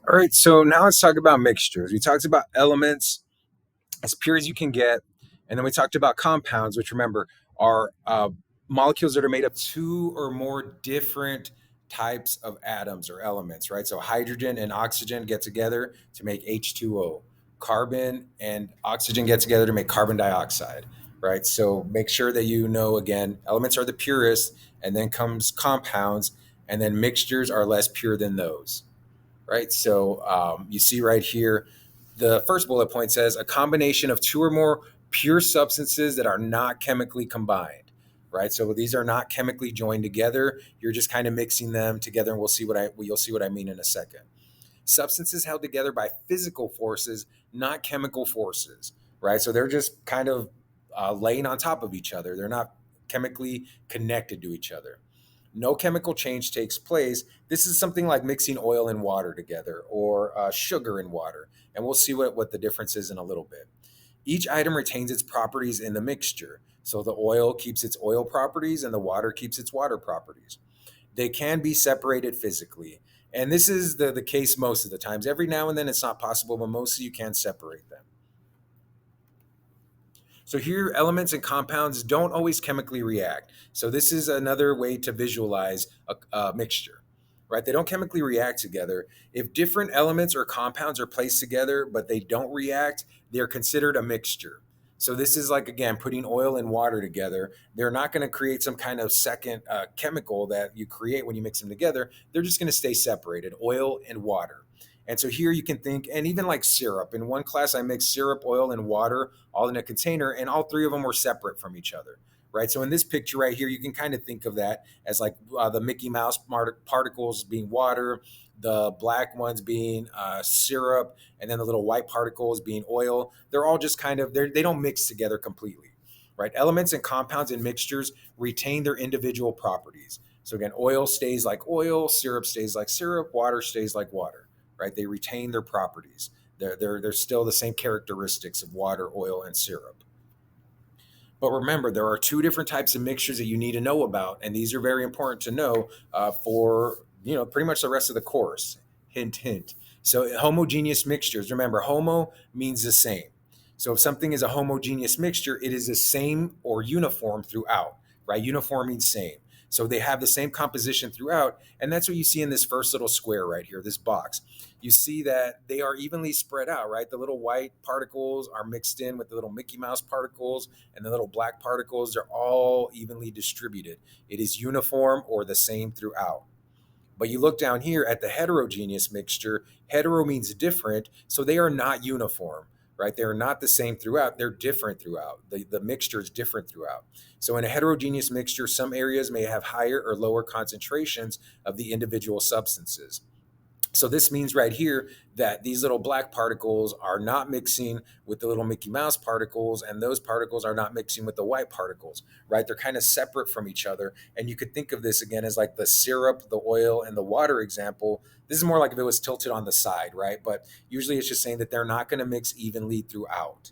All right, so now let's talk about mixtures. We talked about elements as pure as you can get, and then we talked about compounds, which remember are molecules that are made of two or more different types of atoms or elements, right? So hydrogen and oxygen get together to make H2O. Carbon and oxygen get together to make carbon dioxide, right? So make sure that you know again, elements are the purest, and then comes compounds, and then mixtures are less pure than those, right? So you see right here, the first bullet point says a combination of two or more pure substances that are not chemically combined, right? So these are not chemically joined together. You're just kind of mixing them together, and you'll see what I mean in a second. Substances held together by physical forces, not chemical forces, right? So they're just kind of laying on top of each other. They're not chemically connected to each other. No chemical change takes place. This is something like mixing oil and water together or sugar and water. And we'll see what the difference is in a little bit. Each item retains its properties in the mixture. So the oil keeps its oil properties and the water keeps its water properties. They can be separated physically. And this is the case most of the times. Every now and then it's not possible, but mostly you can separate them. So here, elements and compounds don't always chemically react. So this is another way to visualize a mixture, right? They don't chemically react together. If different elements or compounds are placed together, but they don't react, they're considered a mixture. So this is like, again, putting oil and water together. They're not going to create some kind of second chemical that you create when you mix them together. They're just going to stay separated, oil and water. And so here you can think, and even like syrup. In one class, I mixed syrup, oil, and water all in a container, and all three of them were separate from each other, right? So in this picture right here, you can kind of think of that as like the Mickey Mouse particles being water, the black ones being syrup, and then the little white particles being oil. They're all just kind of they don't mix together completely, right? Elements and compounds and mixtures retain their individual properties. So again, oil stays like oil, syrup stays like syrup, water stays like water, right? They retain their properties. They're still the same characteristics of water, oil, and syrup. But remember, there are two different types of mixtures that you need to know about, and these are very important to know for pretty much the rest of the course. Hint, hint. So homogeneous mixtures. Remember, homo means the same. So if something is a homogeneous mixture, it is the same or uniform throughout, right? Uniform means same. So they have the same composition throughout, and that's what you see in this first little square right here, this box. You see that they are evenly spread out, right? The little white particles are mixed in with the little Mickey Mouse particles, and the little black particles are all evenly distributed. It is uniform or the same throughout. But you look down here at the heterogeneous mixture, hetero means different, so they are not uniform, right? They are not the same throughout, they're different throughout. The mixture is different throughout. So in a heterogeneous mixture, some areas may have higher or lower concentrations of the individual substances. So this means right here that these little black particles are not mixing with the little Mickey Mouse particles, and those particles are not mixing with the white particles, right? They're kind of separate from each other. And you could think of this again as like the syrup, the oil, and the water example. This is more like if it was tilted on the side, right? But usually it's just saying that they're not going to mix evenly throughout.